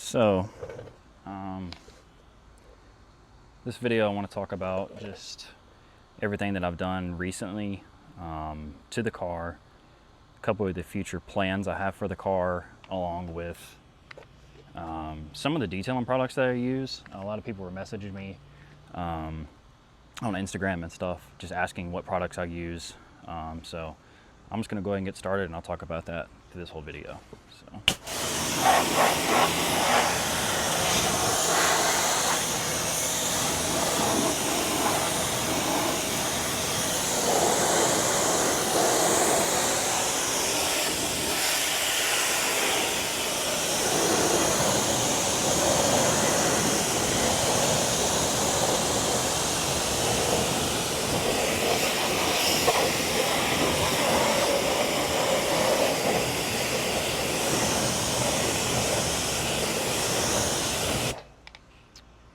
So, this video I want to talk about just everything that I've done recently to the car, a couple of the future plans I have for the car, along with some of the detailing products that I use. A lot of people were messaging me on Instagram and stuff, just asking what products I use. So I'm just going to go ahead and get started, and I'll talk about that through this whole video.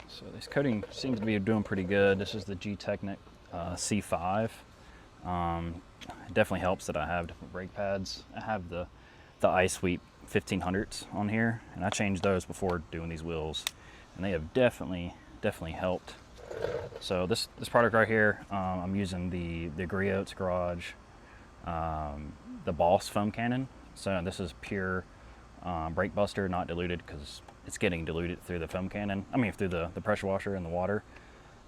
So this coating seems to be doing pretty good. This is the G80 C5. It definitely helps that I have different brake pads. I have the iSweep 1500s on here, and I changed those before doing these wheels, and they have definitely helped. So this product right here, I'm using the Griot's Garage, the Boss foam cannon. So this is pure Brake Buster, not diluted, because it's getting diluted through the foam cannon. I mean, through the pressure washer and the water.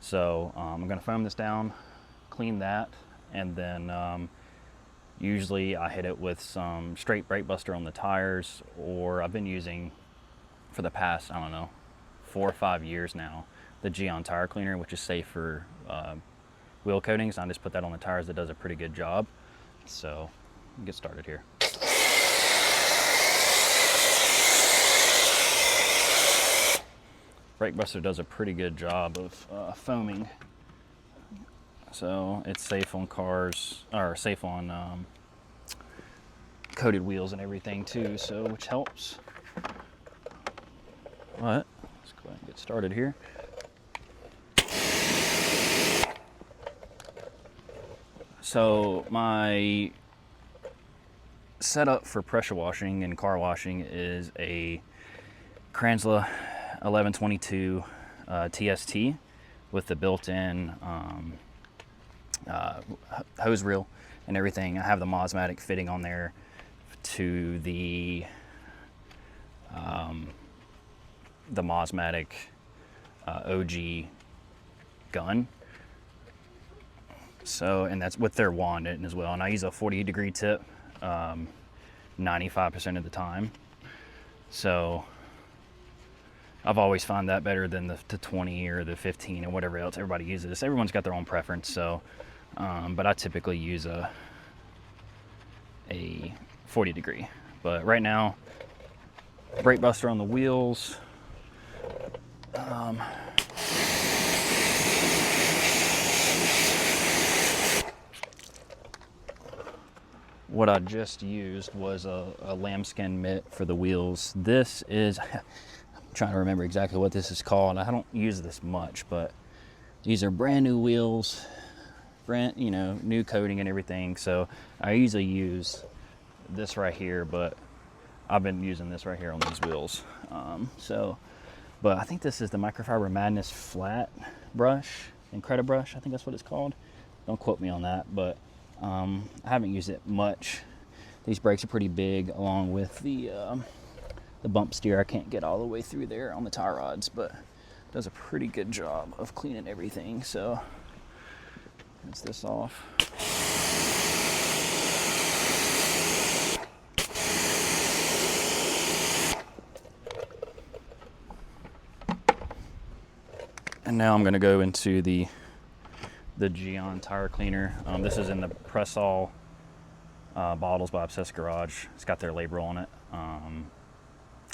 So I'm going to foam this down, clean that, and then usually I hit it with some straight Brake Buster on the tires, or I've been using for the past, I don't know, 4 or 5 years now, the Gyeon tire cleaner, which is safe for wheel coatings. I just put that on the tires. That does a pretty good job. So get started here. Brake Buster does a pretty good job of foaming, so it's safe on cars, or safe on coated wheels and everything too, so which helps. But let's go ahead and get started here. So my setup for pressure washing and car washing is a Kranzle 1122 TST with the built-in hose reel and everything. I have the Mosmatic fitting on there to the Mosmatic OG gun. So, and that's with their wand in as well. And I use a 40-degree tip 95% of the time. So I've always found that better than the 20 or the 15 or whatever else everybody uses. Everyone's got their own preference. So, but I typically use a 40-degree. But right now, Brake Buster on the wheels. What I just used was a Lambskin Mitt for the wheels. This is, I'm trying to remember exactly what this is called. I don't use this much, but these are brand new wheels, new coating and everything. So I usually use this right here, but I've been using this right here on these wheels. But I think this is the Microfiber Madness flat brush, Incredibrush, I think that's what it's called. Don't quote me on that, but I haven't used it much. These brakes are pretty big, along with the bump steer. I can't get all the way through there on the tie rods, but it does a pretty good job of cleaning everything. So rinse this off. And now I'm going to go into the Gyeon tire cleaner. This is in the press-all bottles by P&S Garage. It's got their label on it.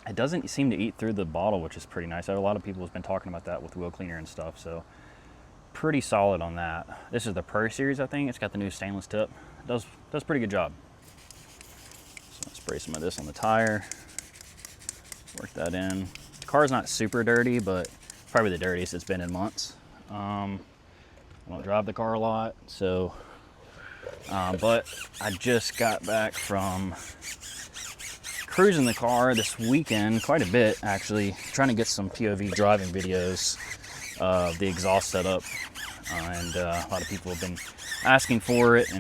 It doesn't seem to eat through the bottle, which is pretty nice. A lot of people have been talking about that with wheel cleaner and stuff, so pretty solid on that. This is the Prairie series, I think. It's got the new stainless tip. It does pretty good job. So I'll spray some of this on the tire. Work that in. The car's not super dirty, but probably the dirtiest it's been in months. I don't drive the car a lot, so but I just got back from cruising the car this weekend quite a bit, actually, trying to get some POV driving videos of the exhaust setup. And a lot of people have been asking for it,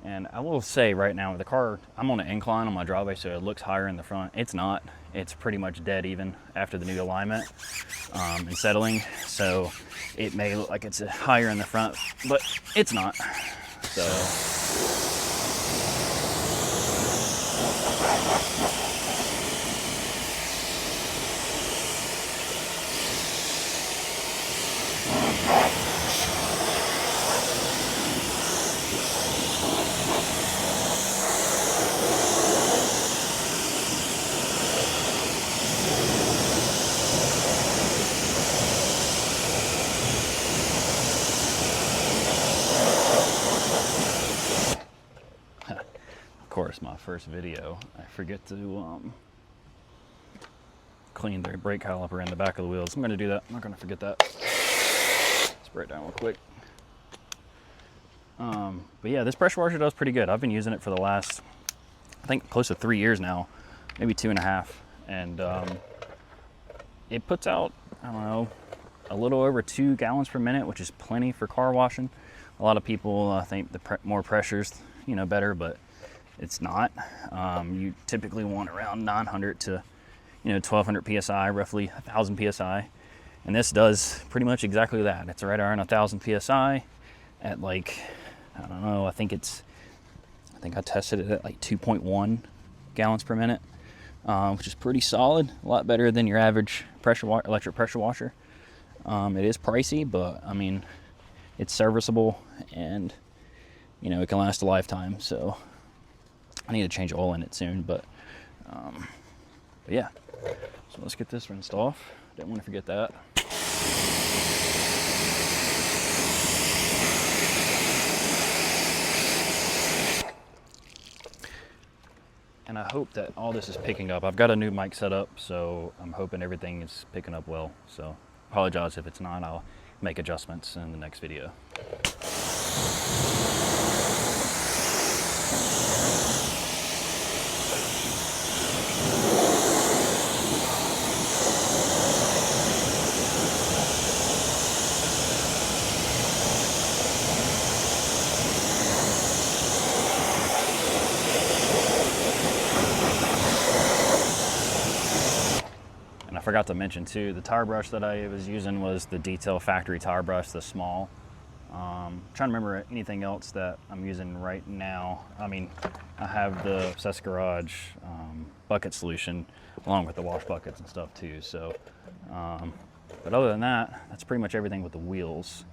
and I will say right now, the car, I'm on an incline on my driveway, so it looks higher in the front. It's not. It's pretty much dead even after the new alignment and settling. So it may look like it's higher in the front, but it's not. So. Of course, my first video, I forget to clean the brake caliper in the back of the wheels. I'm going to do that. I'm not going to forget that. Spray it down real quick. But yeah, this pressure washer does pretty good. I've been using it for the last, I think, close to 3 years now, maybe 2.5. And it puts out, I don't know, a little over 2 gallons per minute, which is plenty for car washing. A lot of people think the more pressure's, you know, better, but it's not. You typically want around 900 to, 1200 psi, roughly 1000 psi, and this does pretty much exactly that. It's right around 1000 psi at, like, I don't know, I think I tested it at like 2.1 gallons per minute, which is pretty solid. A lot better than your average electric pressure washer. It is pricey, but I mean, it's serviceable, and it can last a lifetime. So I need to change oil in it soon, but yeah. So let's get this rinsed off. Didn't want to forget that. And I hope that all this is picking up. I've got a new mic set up, so I'm hoping everything is picking up well. So apologize if it's not. I'll make adjustments in the next video. I forgot to mention too, the tire brush that I was using was the Detail Factory tire brush, the small. Trying to remember anything else that I'm using right now. I mean, I have the Obsessed Garage bucket solution along with the wash buckets and stuff too. So, but other than that, that's pretty much everything with the wheels.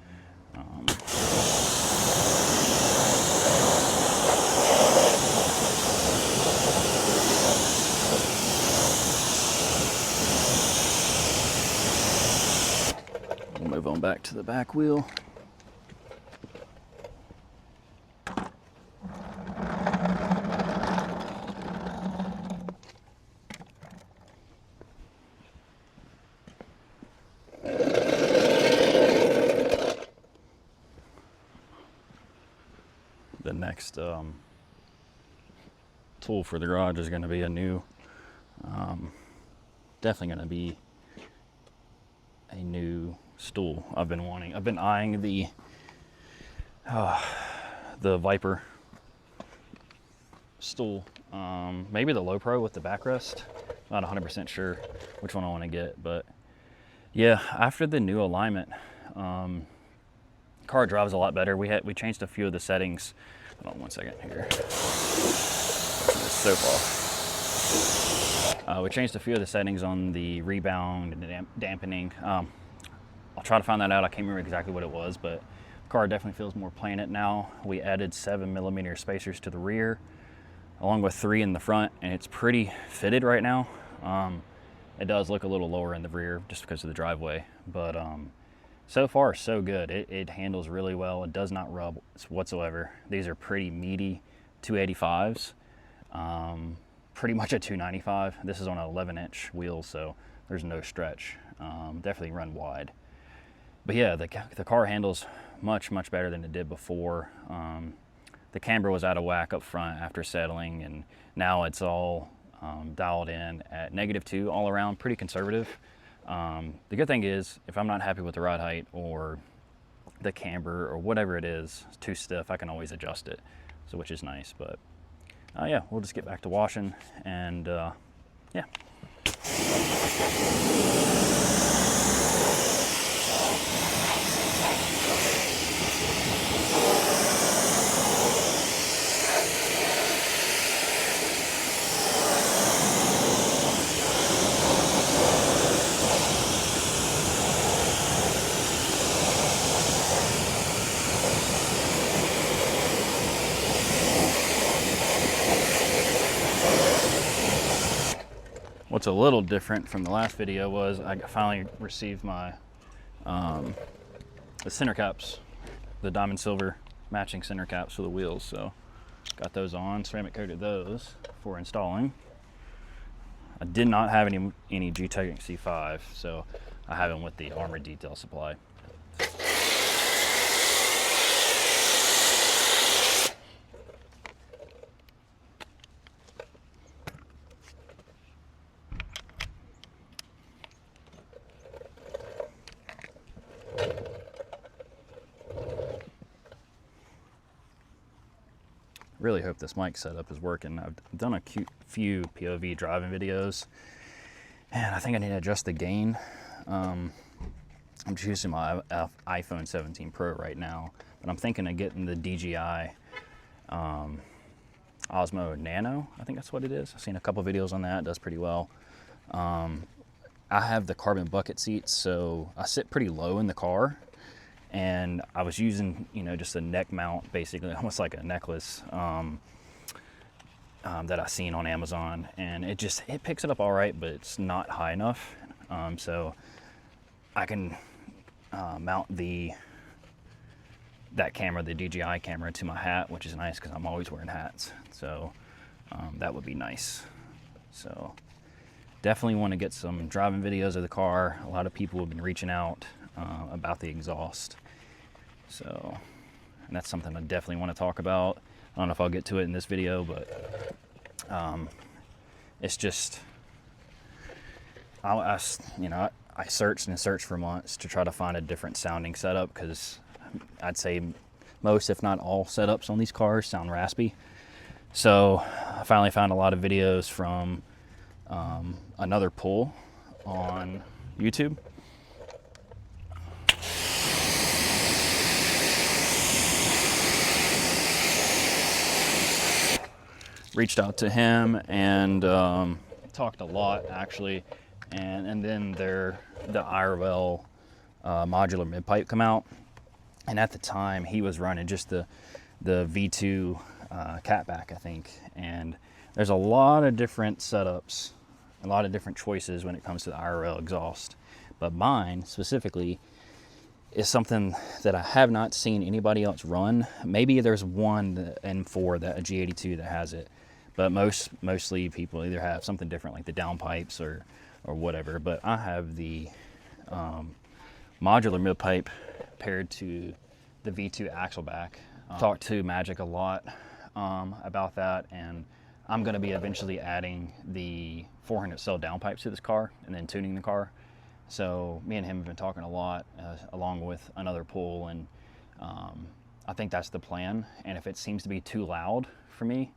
Move on back to the back wheel. The next tool for the garage is going to be a new, definitely going to be a new stool. I've been eyeing the Viper stool, maybe the Low Pro with the backrest. Not 100% sure which one I want to get, but yeah, after the new alignment, car drives a lot better. We changed a few of the settings. Hold on one second here. Soap off. We changed a few of the settings on the rebound and dampening. I'll try to find that out. I can't remember exactly what it was, but the car definitely feels more planet now. We added 7mm spacers to the rear, along with 3 in the front, and it's pretty fitted right now. It does look a little lower in the rear just because of the driveway, but so far so good. It handles really well. It does not rub whatsoever. These are pretty meaty 285s, pretty much a 295. This is on an 11-inch wheel, so there's no stretch. Definitely run wide. But yeah, the car handles much better than it did before. The camber was out of whack up front after settling, and now it's all dialed in at -2 all around, pretty conservative. The good thing is, if I'm not happy with the ride height or the camber or whatever it is, it's too stiff, I can always adjust it, so which is nice. But yeah, we'll just get back to washing, and yeah. What's a little different from the last video was I finally received my the center caps, the diamond silver matching center caps for the wheels. So got those on, ceramic coated those for installing. I did not have any G-Technic C5, so I have them with the Armored Detail Supply. Really hope this mic setup is working. I've done a few POV driving videos, and I think I need to adjust the gain. I'm just using my iPhone 17 Pro right now, but I'm thinking of getting the DJI Osmo Nano. I think that's what it is. I've seen a couple videos on that. It does pretty well. I have the carbon bucket seats, so I sit pretty low in the car. And I was using, you know, just a neck mount, basically, almost like a necklace that I seen on Amazon, and it picks it up all right, but it's not high enough. So I can mount that camera, the DJI camera, to my hat, which is nice because I'm always wearing hats. So that would be nice. So definitely want to get some driving videos of the car. A lot of people have been reaching out about the exhaust, so, and that's something I definitely want to talk about. I don't know if I'll get to it in this video, but it's just, I searched and searched for months to try to find a different sounding setup, because I'd say most, if not all, setups on these cars sound raspy. So I finally found a lot of videos from another pull on YouTube. Reached out to him and talked a lot, actually, and then the IRL modular mid pipe come out, and at the time he was running just the V2 catback, I think. And there's a lot of different setups, a lot of different choices when it comes to the IRL exhaust, but mine specifically is something that I have not seen anybody else run. Maybe there's one, the M4, that a G82 that has it, but mostly people either have something different, like the downpipes or whatever. But I have the modular mid pipe paired to the V2 axle back. Talked to Magic a lot about that, and I'm going to be eventually adding the 400 cell downpipes to this car and then tuning the car. So me and him have been talking a lot, along with another pull, and I think that's the plan. And if it seems to be too loud for me,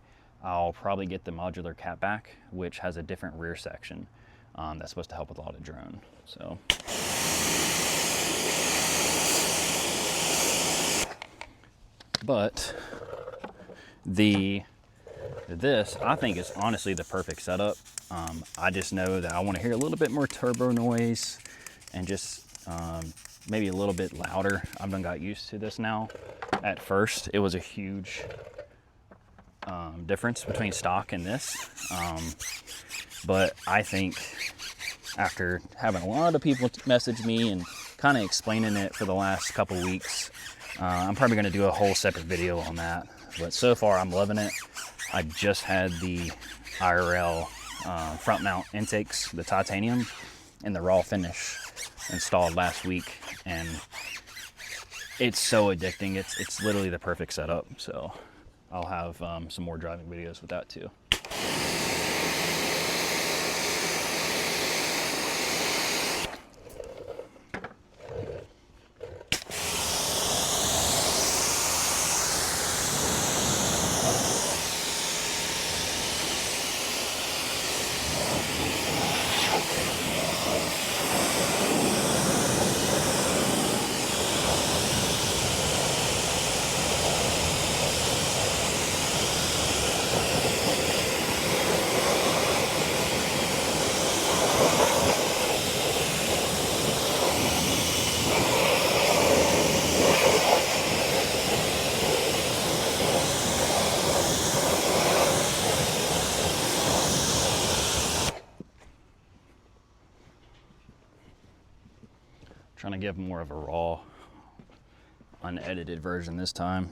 I'll probably get the modular catback, which has a different rear section that's supposed to help with a lot of drone. So. But this, I think, is honestly the perfect setup. I just know that I want to hear a little bit more turbo noise and just maybe a little bit louder. I've done got used to this now. At first, it was a huge difference between stock and this. But I think after having a lot of people message me and kind of explaining it for the last couple weeks, I'm probably going to do a whole separate video on that. But so far, I'm loving it. I just had the IRL front mount intakes, the titanium, and the raw finish installed last week, and it's so addicting. It's literally the perfect setup. So I'll have some more driving videos with that too. Trying to give more of a raw, unedited version this time.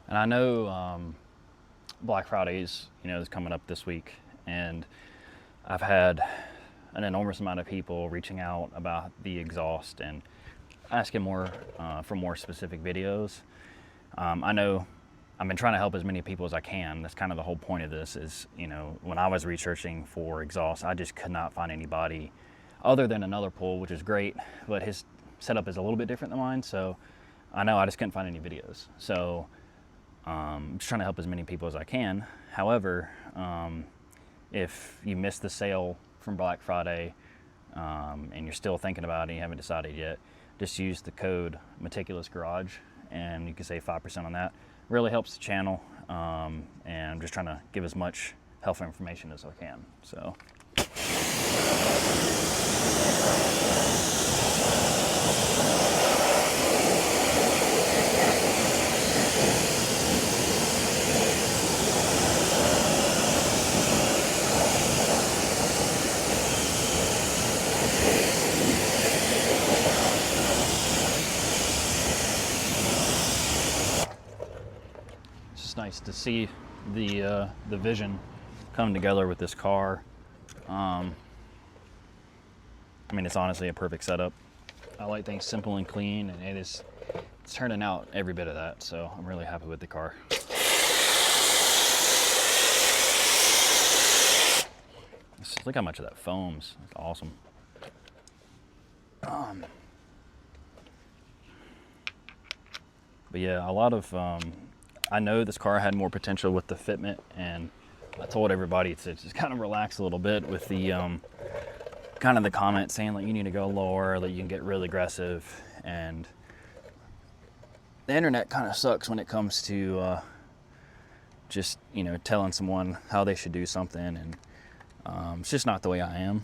And I know Black Friday's, is coming up this week, and I've had an enormous amount of people reaching out about the exhaust and asking for more specific videos. I know I've been trying to help as many people as I can. That's kind of the whole point of this is, when I was researching for exhaust, I just could not find anybody other than another pool, which is great, but his setup is a little bit different than mine. So I know I just couldn't find any videos. So I'm just trying to help as many people as I can. However, if you missed the sale from Black Friday and you're still thinking about it, you haven't decided yet, just use the code Meticulous Garage and you can save 5% on that. Really helps the channel, and I'm just trying to give as much helpful information as I can. So. Nice to see the vision come together with this car. I mean, it's honestly a perfect setup. I like things simple and clean, and it's turning out every bit of that. So I'm really happy with the car. Look how much of that foams. It's awesome. But yeah, a lot of I know this car had more potential with the fitment, and I told everybody to just kind of relax a little bit with the kind of the comments saying like you need to go lower, that you can get really aggressive, and the internet kind of sucks when it comes to just telling someone how they should do something, and it's just not the way I am.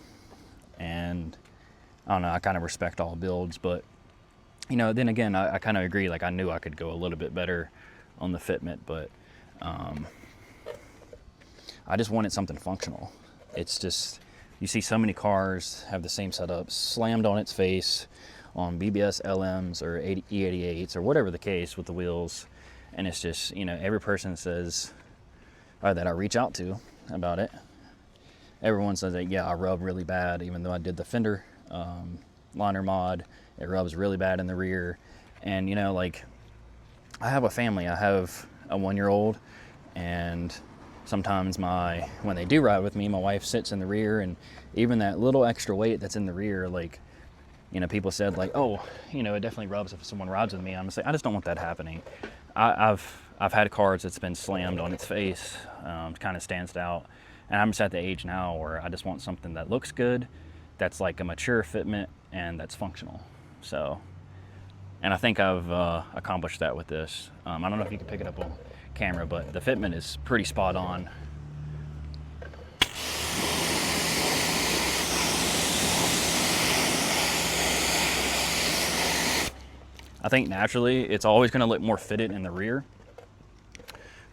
And I don't know, I kind of respect all builds, but then again, I kind of agree. Like I knew I could go a little bit better on the fitment, but I just wanted something functional. It's just, you see so many cars have the same setup, slammed on its face on BBS LMs or E88s or whatever the case with the wheels, and it's just, every person says, or that I reach out to about it, everyone says that, yeah, I rub really bad, even though I did the fender liner mod, it rubs really bad in the rear. And like, I have a family. I have a 1-year-old, and sometimes when they do ride with me, my wife sits in the rear, and even that little extra weight that's in the rear, like, people said like, oh, it definitely rubs if someone rides with me. I'm gonna say, I just don't want that happening. I've had cars that's been slammed on its face, kind of stands out, and I'm just at the age now where I just want something that looks good, that's like a mature fitment, and that's functional. So. And I think I've accomplished that with this. I don't know if you can pick it up on camera, but the fitment is pretty spot on. I think naturally it's always going to look more fitted in the rear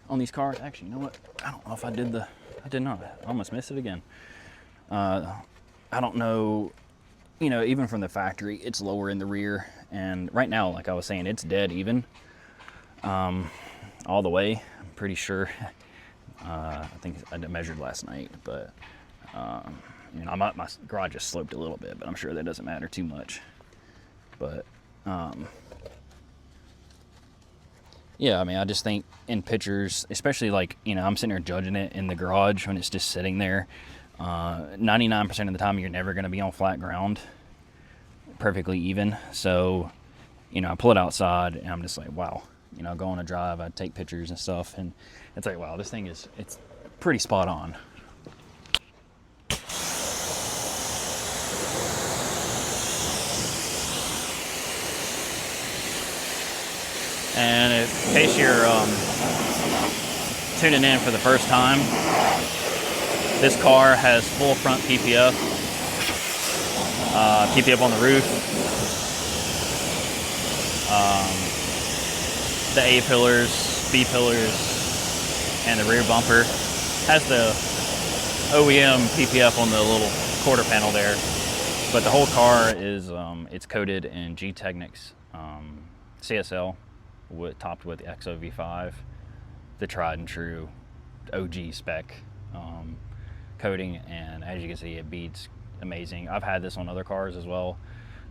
on these cars. Actually, you know what? I don't know if I did not. I almost missed it again. I don't know. Even from the factory, it's lower in the rear, and right now, like I was saying, it's dead even, all the way. I'm pretty sure. I think I measured last night, but my garage just sloped a little bit, but I'm sure that doesn't matter too much. But yeah, I mean, I just think in pictures, especially like I'm sitting here judging it in the garage when it's just sitting there. 99% of the time, you're never going to be on flat ground. perfectly even. So, you know, I pull it outside and I'm just like, wow, you know, go on a drive, I take pictures and stuff, and it's like, wow, this thing is, it's pretty spot on. And in case you're tuning in for the first time, this car has full front PPF, PPF on the roof, the A pillars, B pillars, and the rear bumper. Has the OEM PPF on the little quarter panel there, but the whole car is it's coated in G-Technic's CSL, topped with XOV5, the tried and true OG spec coating, and as you can see, it beats amazing. I've had this on other cars as well.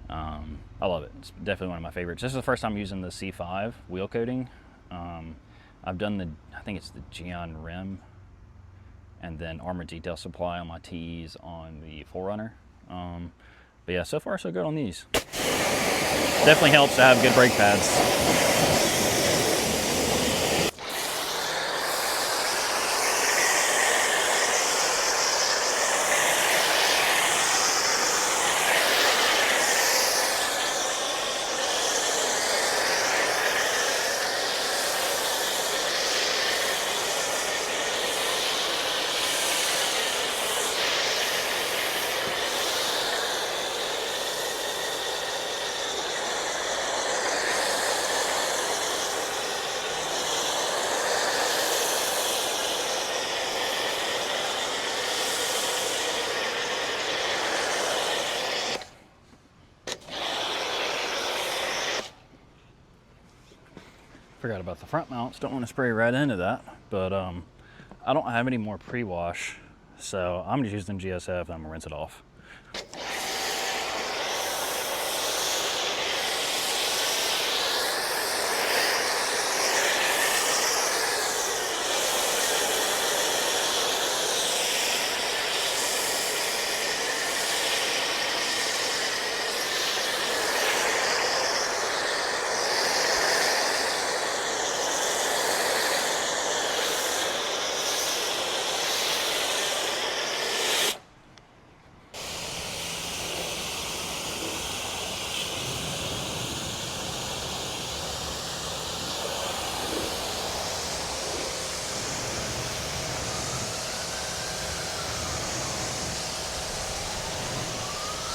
I love it. It's definitely one of my favorites. This is the first time using the C5 wheel coating. I've done I think it's the Gyeon rim, and then armor detail supply on my TEs on the 4Runner. But yeah, so far so good on these. Definitely helps to have good brake pads. Forgot about the front mounts, don't want to spray right into that, but I don't have any more pre-wash, so I'm just using GSF and I'm gonna rinse it off.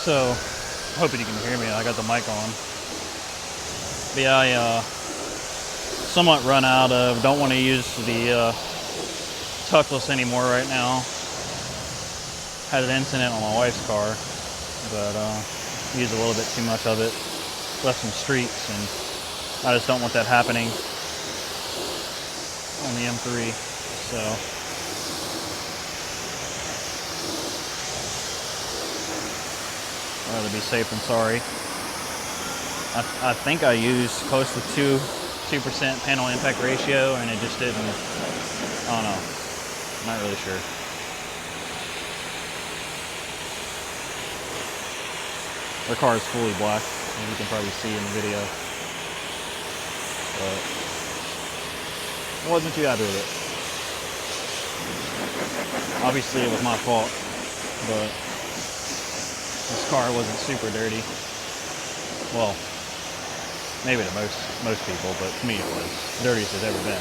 So, hoping you can hear me. I got the mic on. But yeah, I somewhat run out of, don't want to use the tuckless anymore right now. Had an incident on my wife's car, but used a little bit too much of it. Left some streaks, and I just don't want that happening on the M3. So. I'd rather be safe than sorry. I think I used close to 2% panel impact ratio, and it just didn't, I don't know, not really sure. The car is fully black, as you can probably see in the video. But I wasn't too happy with it. Obviously it was my fault, but this car wasn't super dirty. Well, maybe to most people, but to me it was dirtiest it's ever been.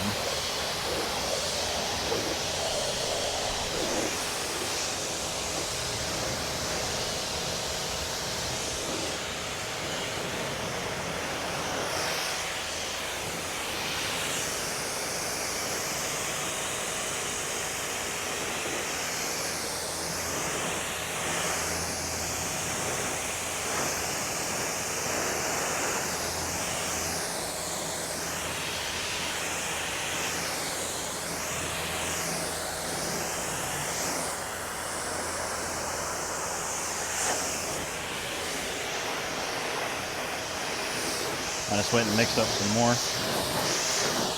I just went and mixed up some more.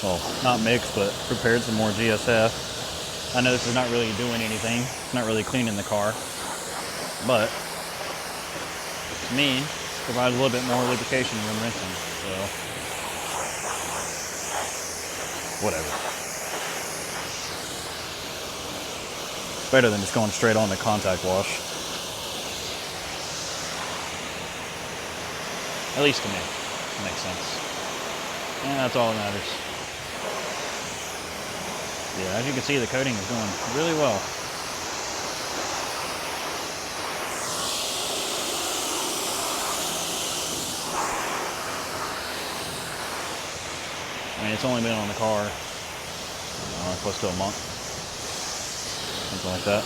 Well, not mixed, but prepared some more GSF. I know this is not really doing anything. It's not really cleaning the car. But to me, provides a little bit more lubrication when rinsing, so whatever. It's better than just going straight on the contact wash. At least to me, it makes sense. And that's all that matters. Yeah, as you can see, the coating is going really well. I mean, it's only been on the car close to a month, something like that.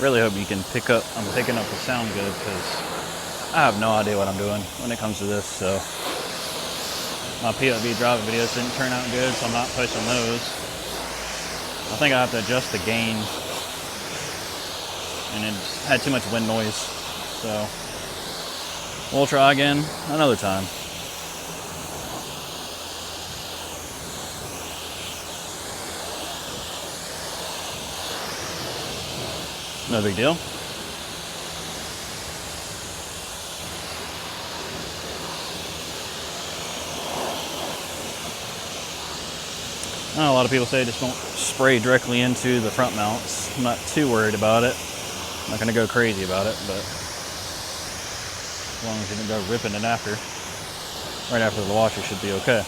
Really hope you can pick up, I'm picking up the sound good, because I have no idea what I'm doing when it comes to this, so. My POV driving videos didn't turn out good, so I'm not posting those. I think I have to adjust the gain, and it had too much wind noise, so. We'll try again another time. No big deal. I know a lot of people say just don't spray directly into the front mounts. I'm not too worried about it. I'm not gonna go crazy about it, but as long as you don't go ripping it after, right after the wash, it should be okay.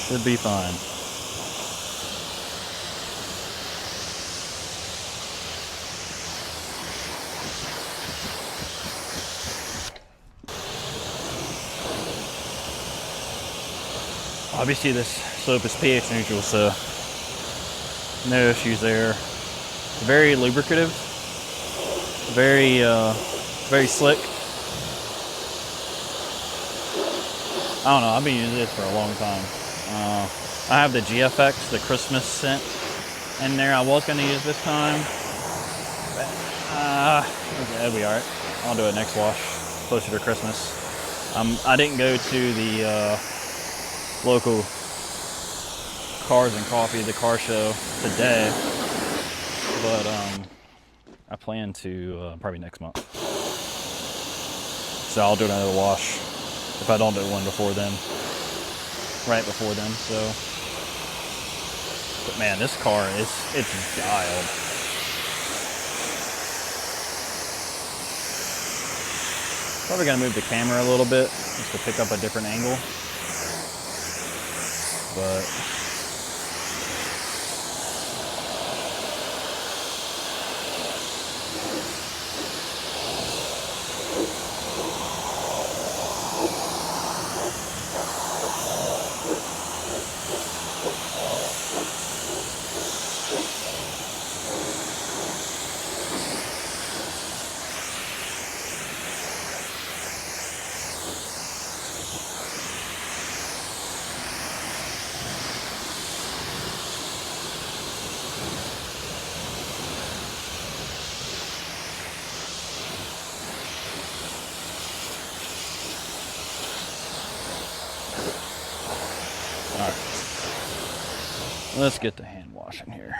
Should be fine. Obviously this soap is pH neutral, so no issues there. Very lubricative, very slick. I don't know, I've been using this for a long time. I have the GFX, the Christmas scent in there. I was gonna use this time. It'll be alright. I'll do it next wash, closer to Christmas. I didn't go to the local Cars and Coffee, the car show today, but I plan to probably next month. So I'll do another wash if I don't do one before then, right before then. So, but man, this car it's dialed. Probably gonna move the camera a little bit just to pick up a different angle. But let's get the hand washing here.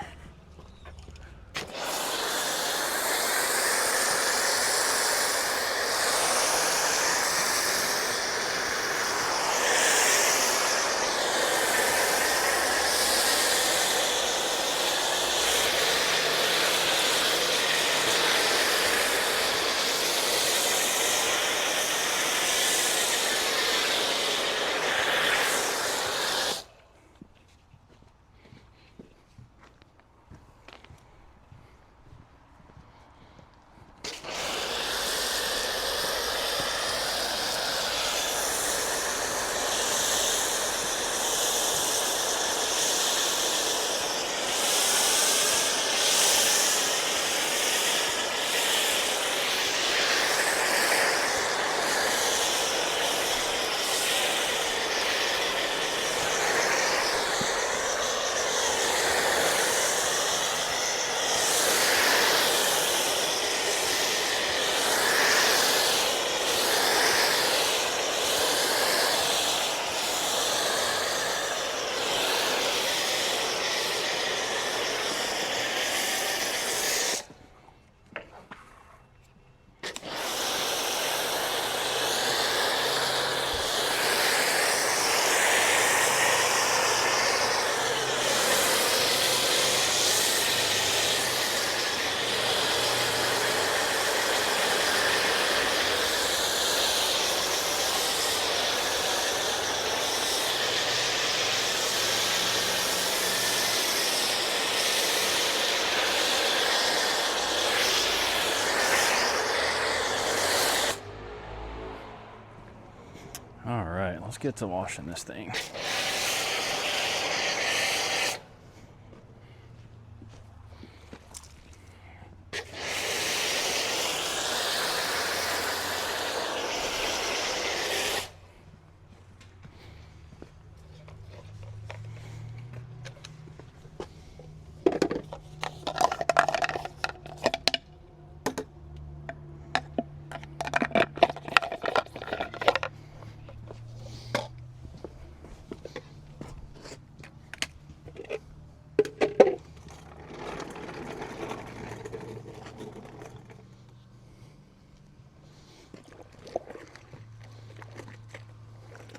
let's get to washing this thing.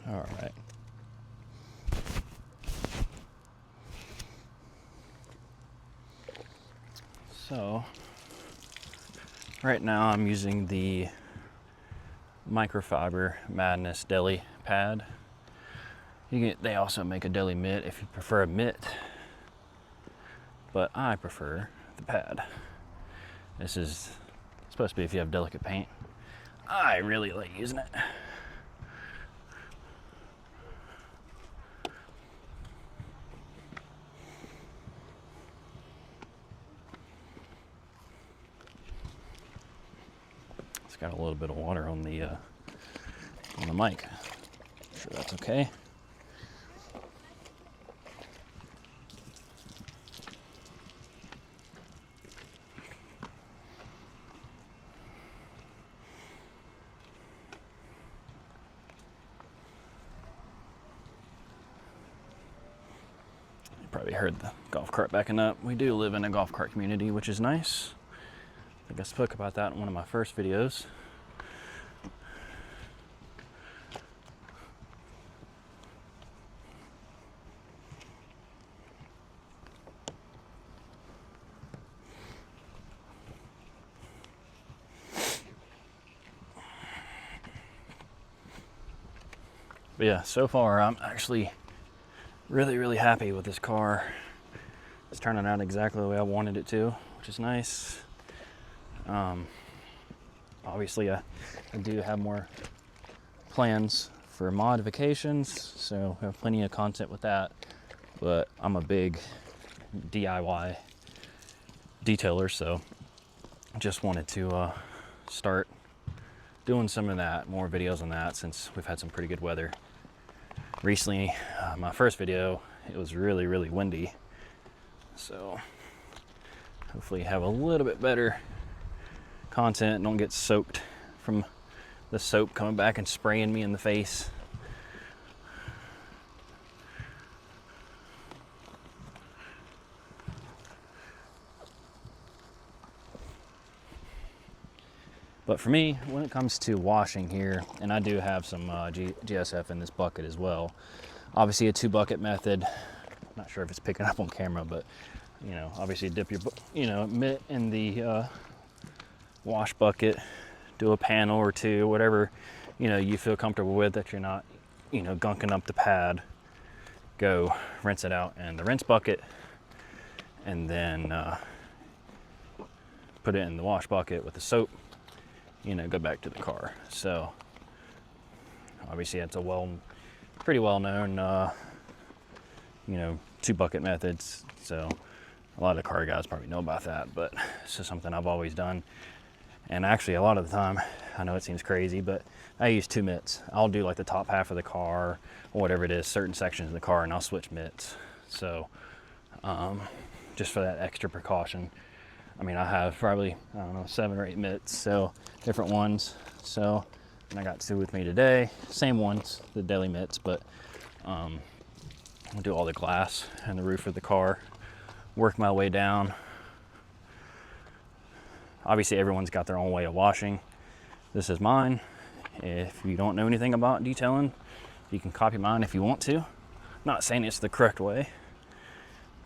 All right. So, right now I'm using the Microfiber Madness deli pad. They also make a deli mitt if you prefer a mitt, but I prefer the pad. This is supposed to be if you have delicate paint. I really like using it. Got a little bit of water on the mic. Sure that's okay. You probably heard the golf cart backing up. We do live in a golf cart community, which is nice. I think I spoke about that in one of my first videos. But yeah, so far I'm actually really happy with this car. It's turning out exactly the way I wanted it to, which is nice. Obviously I do have more plans for modifications, so I have plenty of content with that, but I'm a big DIY detailer, so I just wanted to start doing some of that, more videos on that, since we've had some pretty good weather recently. My first video, it was really windy, so hopefully have a little bit better content, don't get soaked from the soap coming back and spraying me in the face. But for me, when it comes to washing here, and I do have some GSF in this bucket as well, obviously a 2-bucket method. Not sure if it's picking up on camera, but you know, obviously dip your mitt in the wash bucket, do a panel or two, whatever you feel comfortable with, that you're not gunking up the pad. Go rinse it out in the rinse bucket, and then put it in the wash bucket with the soap, go back to the car. So obviously it's a pretty well known 2-bucket methods, so a lot of car guys probably know about that, but it's just something I've always done. And actually a lot of the time, I know it seems crazy, but I use 2 mitts. I'll do like the top half of the car or whatever it is, certain sections of the car, and I'll switch mitts. So just for that extra precaution. I mean, I have probably, 7 or 8 mitts, so different ones. So, and I got 2 with me today, same ones, the deli mitts, but I'll do all the glass and the roof of the car, work my way down. Obviously everyone's got their own way of washing. This is mine. If you don't know anything about detailing, you can copy mine if you want to. Not saying it's the correct way,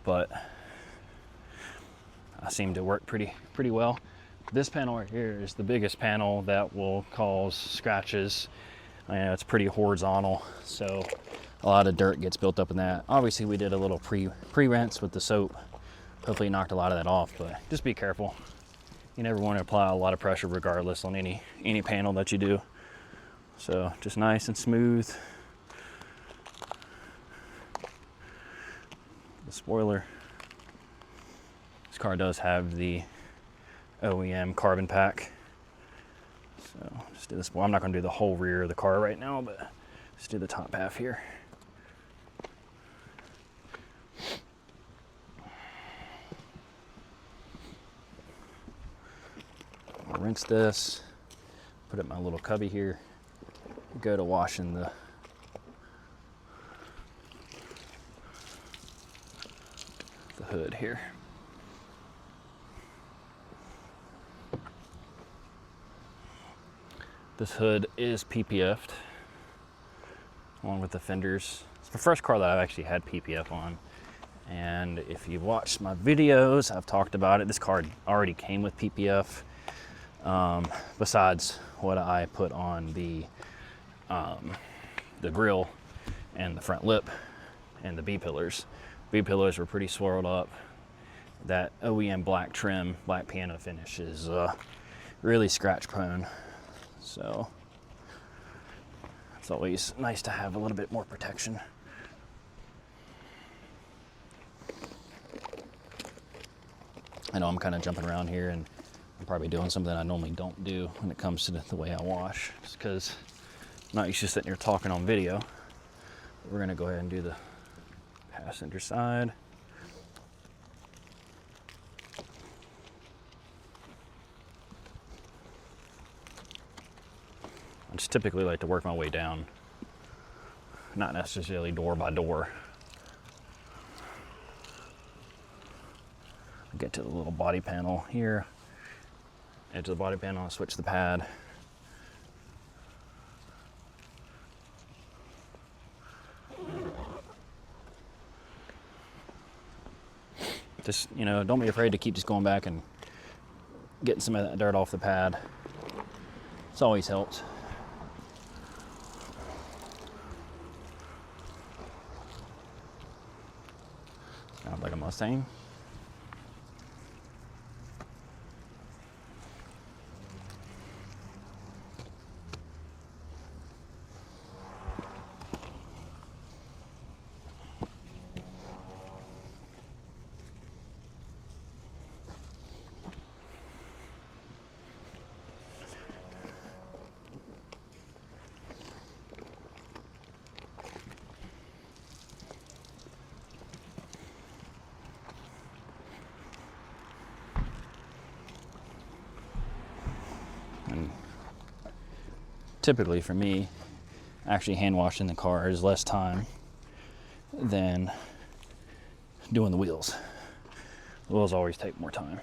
but I seem to work pretty well. This panel right here is the biggest panel that will cause scratches. It's pretty horizontal, so a lot of dirt gets built up in that. Obviously we did a little pre-rinse with the soap. Hopefully it knocked a lot of that off, but just be careful. You never want to apply a lot of pressure regardless on any panel that you do. So just nice and smooth, spoiler. This car does have the OEM carbon pack. So just do this. Well, I'm not going to do the whole rear of the car right now, but just do the top half here. I'll rinse this, put it in my little cubby here, go to washing the hood here. This hood is PPF'd along with the fenders. It's the first car that I've actually had PPF on. And if you've watched my videos, I've talked about it. This car already came with PPF, besides what I put on the grill and the front lip and the B-pillars. B-pillars were pretty swirled up. That OEM black trim, black piano finish is really scratch prone. So it's always nice to have a little bit more protection. I know I'm kind of jumping around here, and I'm probably doing something I normally don't do when it comes to the way I wash, just because I'm not used to sitting here talking on video. But we're gonna go ahead and do the passenger side. I just typically like to work my way down, not necessarily door by door. Get to the little body panel here. Edge of the body panel, I'll switch the pad. Just, you know, don't be afraid to keep just going back and getting some of that dirt off the pad. It's always helped. Sounds like a Mustang. And typically for me, actually hand washing the car is less time than doing the wheels. The wheels always take more time.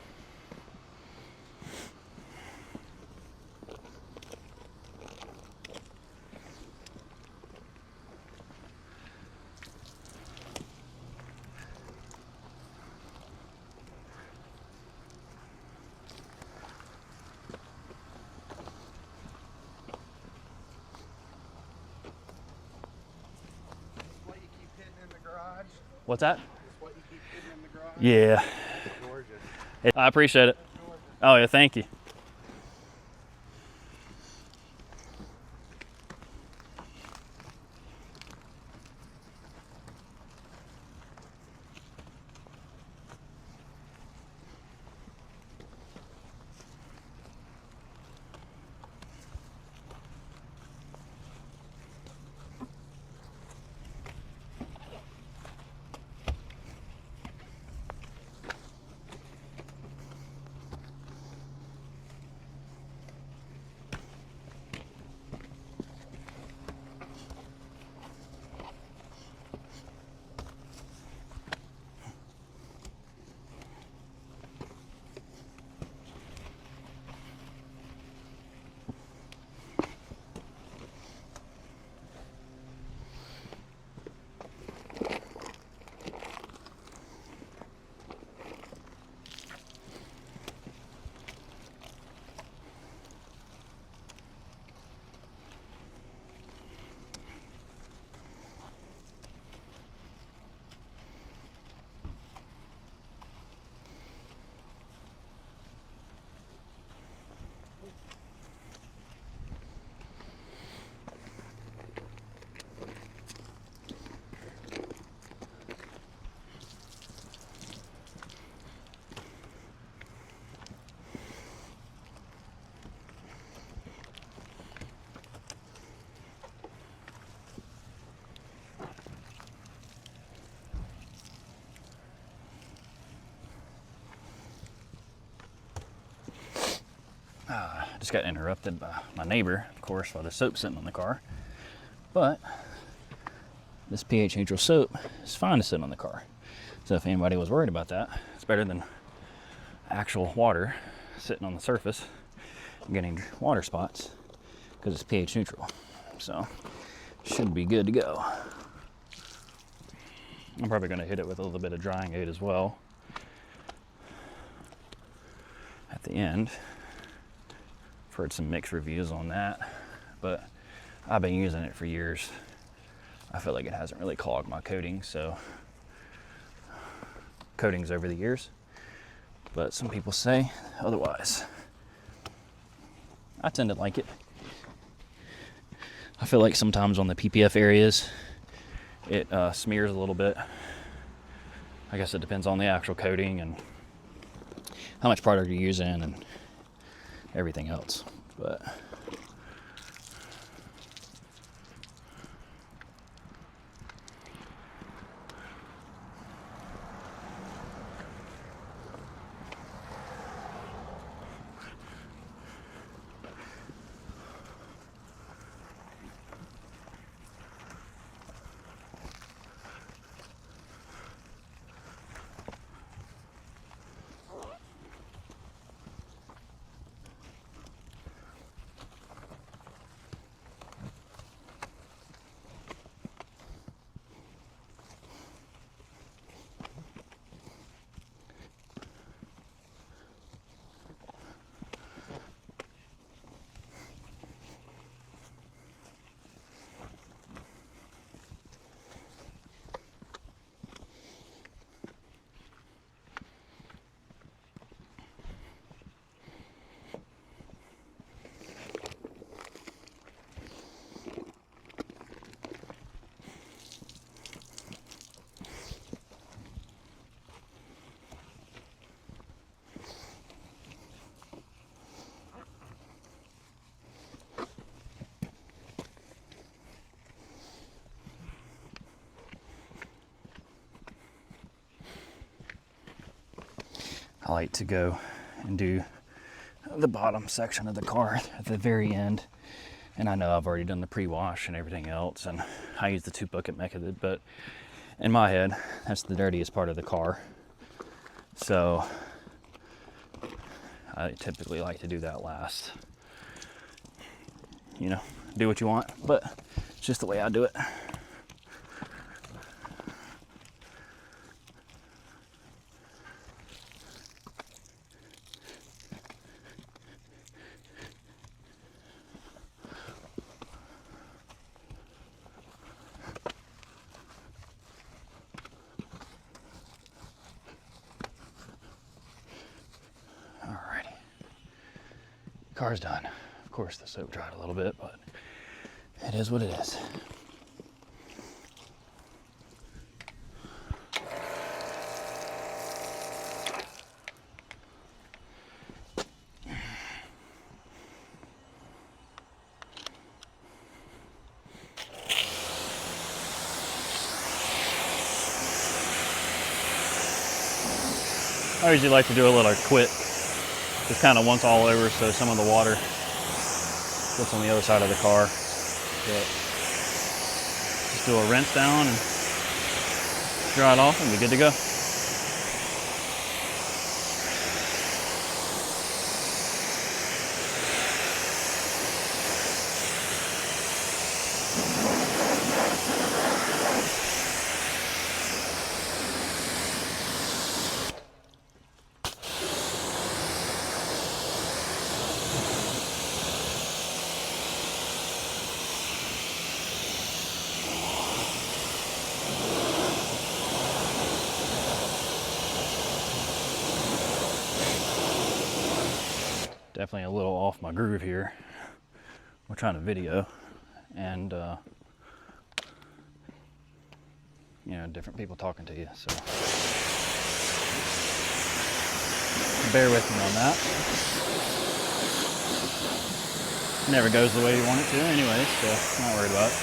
What's that? What you keep hitting in the garage? Yeah. Gorgeous. I appreciate it. Oh yeah, thank you. just got interrupted by my neighbor, of course, while the soap's sitting on the car. But this pH neutral soap is fine to sit on the car. So if anybody was worried about that, it's better than actual water sitting on the surface and getting water spots because it's pH neutral. So should be good to go. I'm probably going to hit it with a little bit of drying aid as well at the end. I've heard some mixed reviews on that, but I've been using it for years. I feel like it hasn't really clogged my coating, so coatings over the years, but some people say otherwise. I tend to like it. I feel like sometimes on the PPF areas it smears a little bit. I guess it depends on the actual coating and how much product you're using and everything else, but I like to go and do the bottom section of the car at the very end. And I know I've already done the pre-wash and everything else, and I use the 2-bucket method, but in my head, that's the dirtiest part of the car. So I typically like to do that last. You know, do what you want, but it's just the way I do it. Car's done. Of course the soap dried a little bit, but it is what it is. I usually like to do a little quit, just kind of once all over, so some of the water gets on the other side of the car. But just do a rinse down and dry it off and be good to go. Definitely a little off my groove here. We're trying to video, and you know, different people talking to you, so bear with me on that. Never goes the way you want it to anyway, so not worried about it.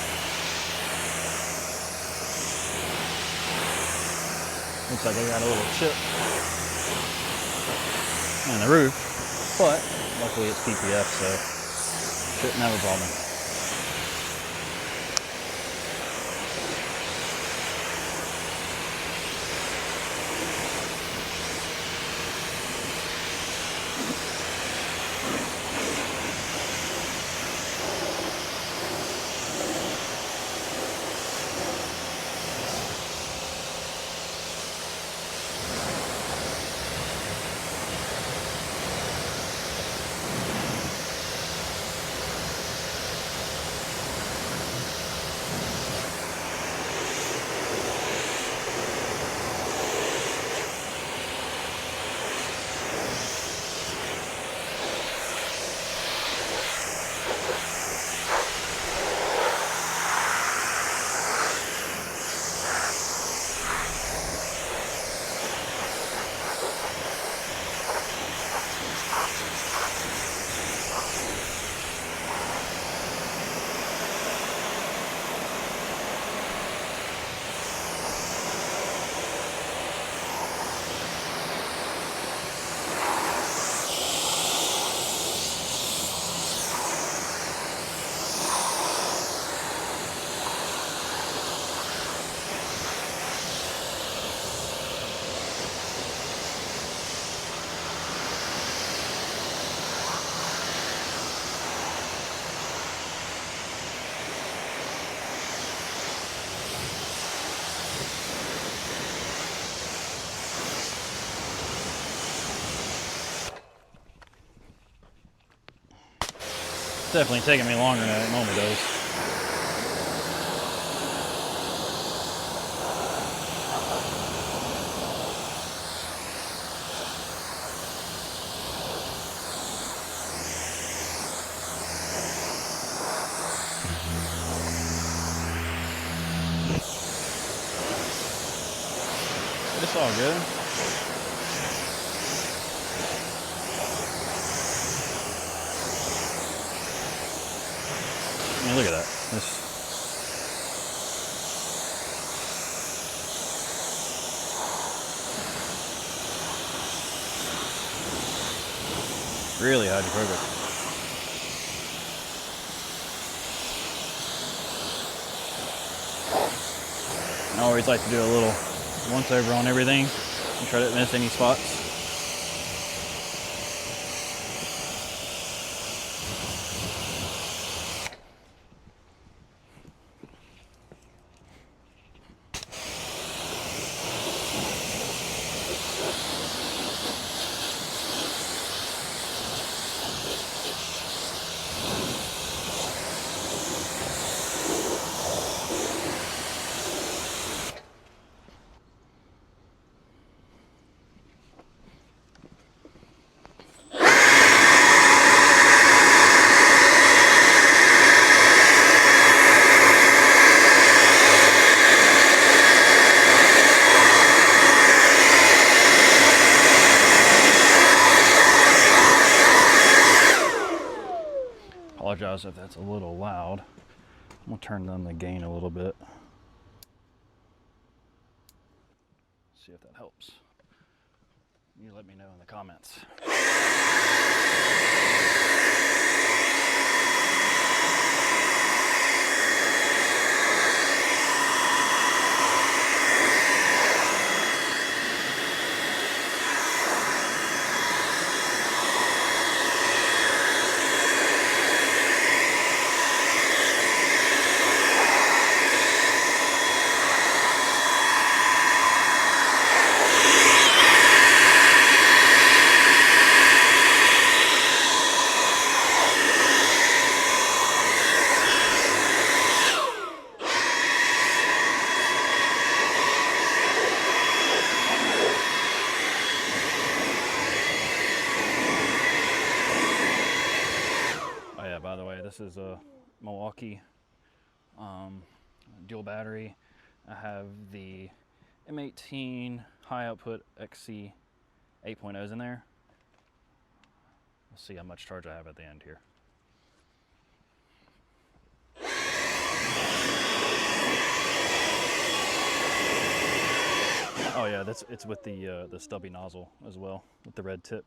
Looks like I got a little chip in the roof, but Luckily it's PPF, so shouldn't have a problem. Definitely taking me longer than it normally does. It's all good. I mean, look at that. This really hydrophobic. I always like to do a little once over on everything and try to miss any spots. Apologize if that's a little loud. I'm gonna turn down the gain a little bit. See if that helps. You let me know in the comments. This is a Milwaukee dual battery. I have the M18 high output XC 8.0s in there. Let's see how much charge I have at the end here. Oh yeah, it's with the stubby nozzle as well, with the red tip.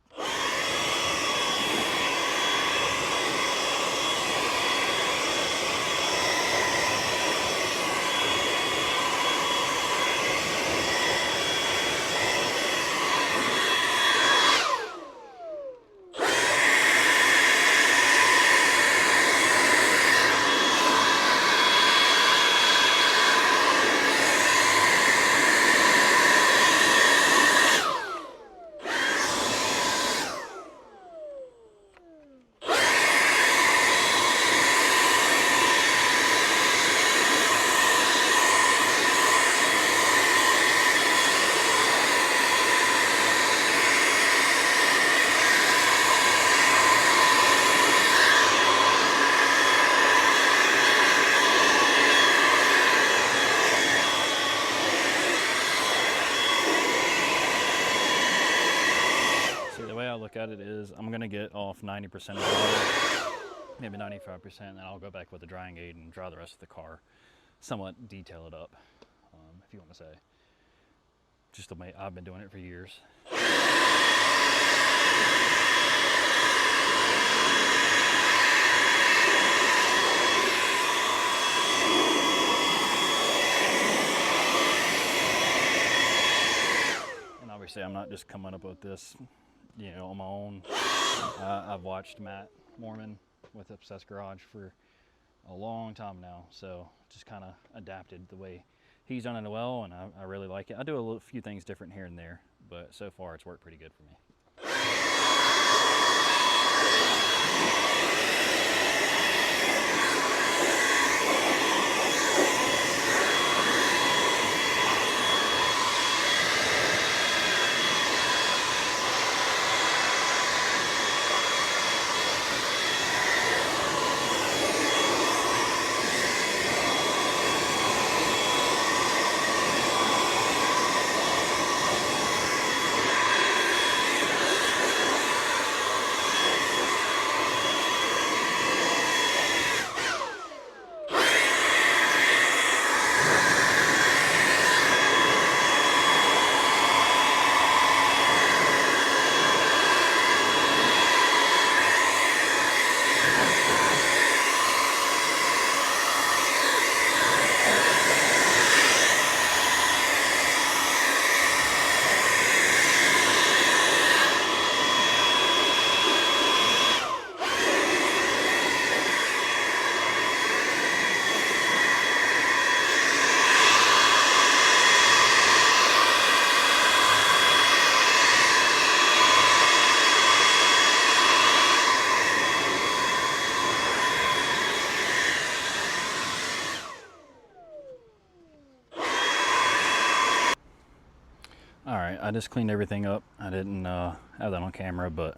See, the way I look at it is I'm gonna get off 90% of the water, maybe 95%, and then I'll go back with the drying aid and dry the rest of the car, somewhat detail it up, if you want to say. Just the way I've been doing it for years. Obviously, I'm not just coming up with this, you know, on my own. I've watched Matt Mormon with Obsessed Garage for a long time now, so just kind of adapted the way he's done it well, and I really like it. I do a few things different here and there, but so far it's worked pretty good for me. All right, I just cleaned everything up. I didn't have that on camera, but